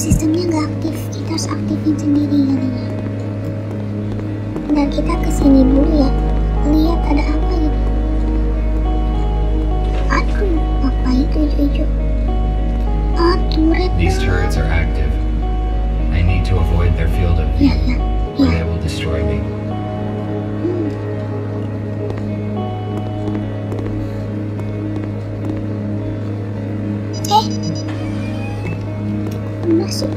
sistemnya nggak aktif, kita harus aktifin sendiri katanya. Dan kita kesini dulu ya, lihat ada apa gitu. Aduh, apa itu hijau-hijau? Oh, turret. These turrets are active. I need to avoid their field of view, or they will destroy me. Masuk.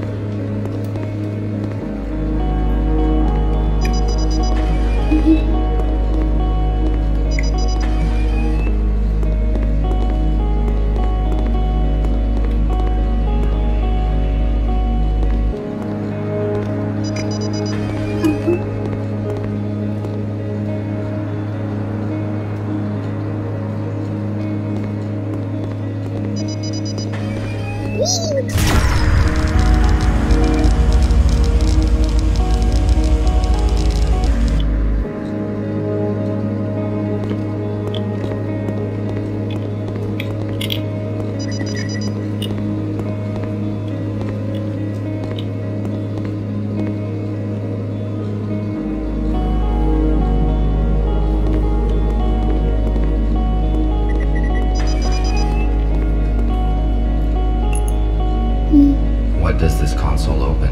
What does this console open?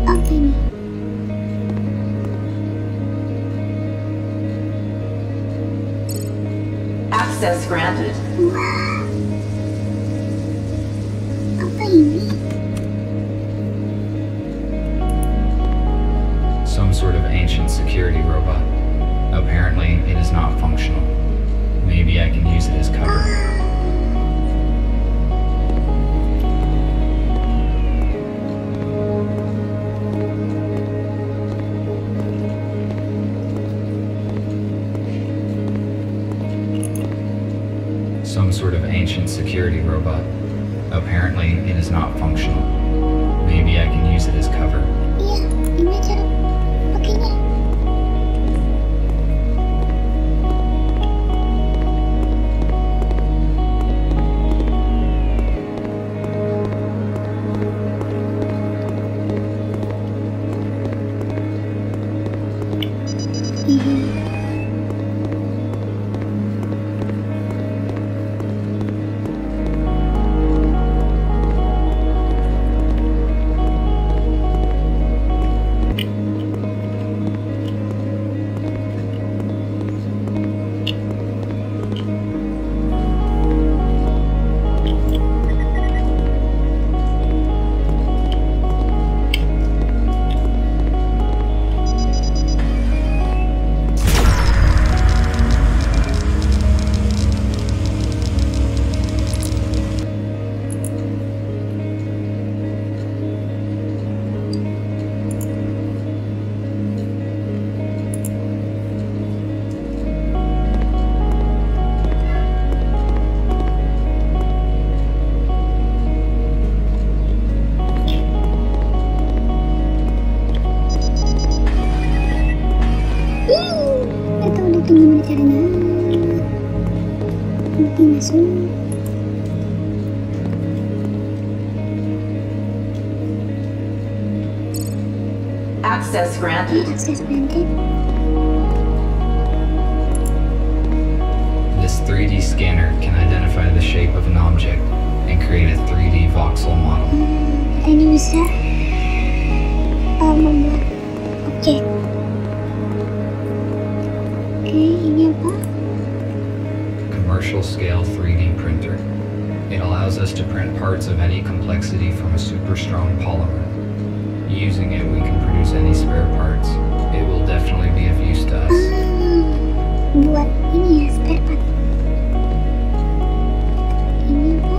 Apa ini? Access granted. Wah. Apa ini? Some sort of ancient security robot. Apparently, it is not functional. Maybe I can use it as cover. Some sort of ancient security robot. Apparently, it is not functional. Maybe I can use it as cover. Iya, gimana cara pakainya? Gimana caranya? Nanti masuk. Access granted. Access granted. This 3D scanner can identify the shape of an object and create a 3D voxel model. Ini bisa membuat objek. Ini apa? Commercial scale 3D printer. It allows us to print parts of any complexity from a super strong polymer. Using it, we can produce any spare parts. It will definitely be of use to us. Buat ini ya, spare part. Ini apa?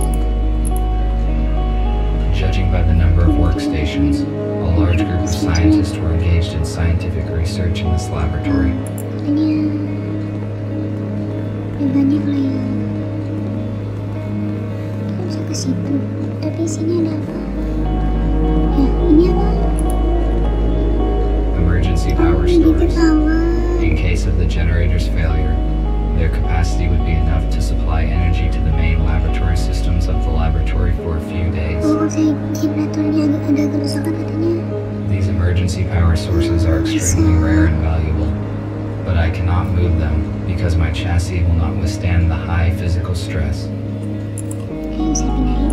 Judging by the number of workstations, a large group of scientists were engaged in scientific research in this laboratory. Banyak lah ya. Kita bisa ke situ. Tapi sini ada apa? Ya, ini apa? Emergency power storage. In case of the generator's failure, their capacity would be enough to supply energy to the main laboratory systems of the laboratory for a few days. Oh, saya generatornya chassis will not withstand the high physical stress. Ayo bisa pindahin.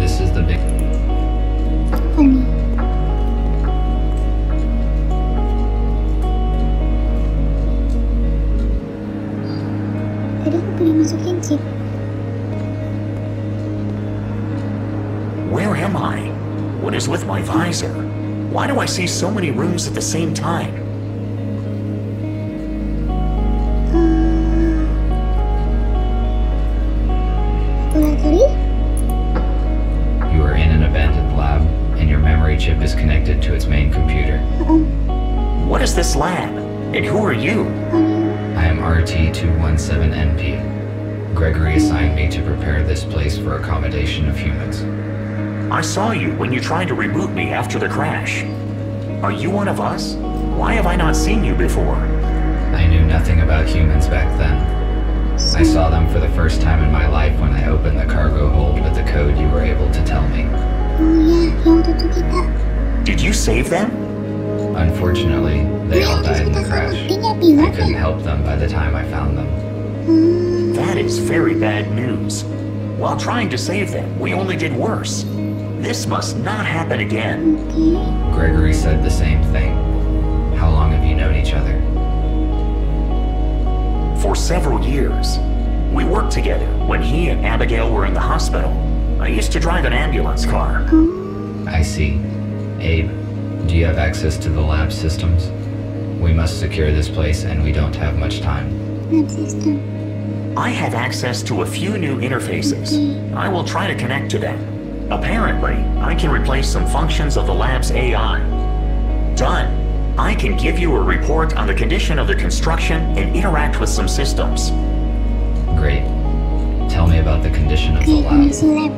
This is the big... Apa nih? Tadi aku boleh masukin chip. Where am I? What is with my visor? Why do I see so many rooms at the same time? Laboratory? You are in an abandoned lab, and your memory chip is connected to its main computer. What is this lab? And who are you? I am RT217NP. Gregory assigned me to prepare this place for accommodation of humans. I saw you when you tried to reboot me after the crash. Are you one of us? Why have I not seen you before? I knew nothing about humans back then. I saw them for the first time in my life when I opened the cargo hold with the code you were able to tell me. Oh ya, yang waktu itu kita. Did you save them? Unfortunately, they all died in the crash. I couldn't help them by the time I found them. That is very bad news. While trying to save them, we only did worse. This must not happen again. Okay. Gregory said the same thing. How long have you known each other? For several years. We worked together when he and Abigail were in the hospital. I used to drive an ambulance car. I see. Abe, do you have access to the lab systems? We must secure this place and we don't have much time. Lab system. I have access to a few new interfaces. I will try to connect to them. Apparently, I can replace some functions of the lab's AI. Done. I can give you a report on the condition of the construction and interact with some systems. Great. Tell me about the condition of the Okay, lab. kondisi lab.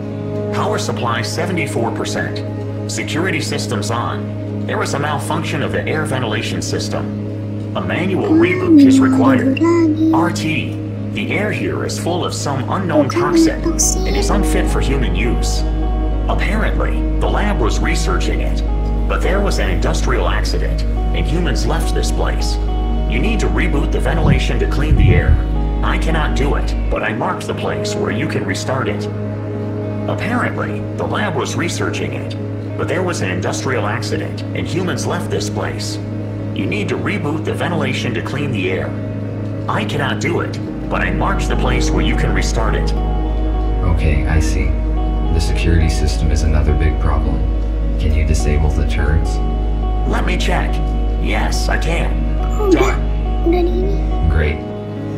Power supply 74%. Security systems on. There is a malfunction of the air ventilation system. A manual reboot is required. RT, the air here is full of some unknown toxin and is unfit for human use. Apparently, the lab was researching it, but there was an industrial accident and humans left this place. You need to reboot the ventilation to clean the air. I cannot do it, but I marked the place where you can restart it. Apparently, the lab was researching it, but there was an industrial accident and humans left this place. You need to reboot the ventilation to clean the air. I cannot do it, but I marked the place where you can restart it. Okay, I see. The security system is another big problem. Can you disable the turrets? Let me check. Yes, I can. Oh, Done. udah di ini. Great.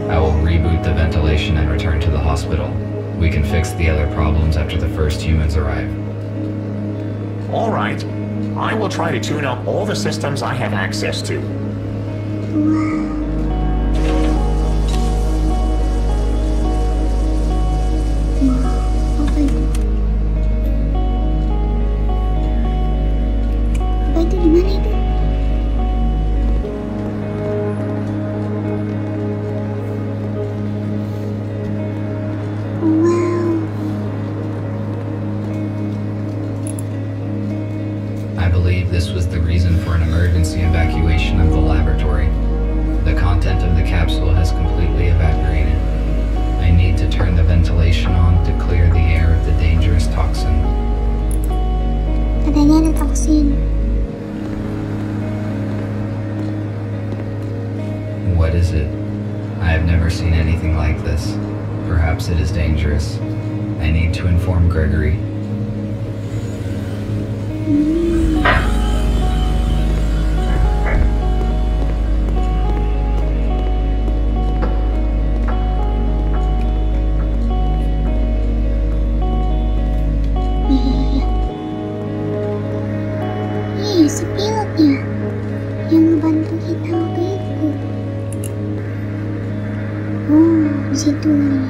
I will reboot the ventilation and return to the hospital. We can fix the other problems after the first humans arrive. All right. I will try to tune up all the systems I have access to. Apa itu? Apa itu di mana itu? Wow. I believe this was the reason for an emergency evacuation of the laboratory. The content of the capsule has completely evaporated. I need to turn the ventilation on to clear the air of the dangerous toxin. Katanya ada toksin. What is it? I have never seen anything like this. Perhaps it is dangerous. I need to inform Gregory. Iya, si pilotnya yang ngebantu kita waktu itu. Oh, di situ nih.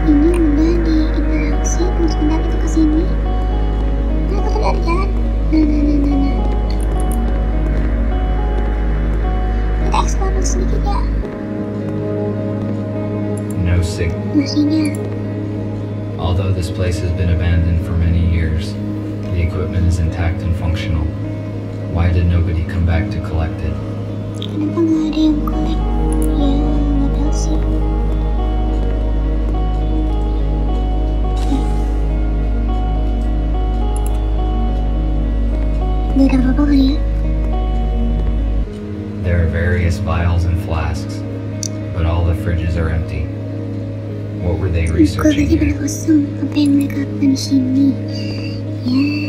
Ini udah diinteraksi, terus bentar kita kesini. Nah, aku tuh ada jalan. Nah. Kita eksplor sedikit ya. No signal. Masihnya. Although this place has been abandoned for many years, the equipment is intact and functional. Why did nobody come back to collect it? Kenapa nggak ada yang collect? Ya, nggak tahu sih. Nggak ada apa-apa kali ya? There are various vials and flasks, but all the fridges are empty. What were they researching Kulkasnya pada here? kosong. Apa yang mereka lakukan di sini? Ya.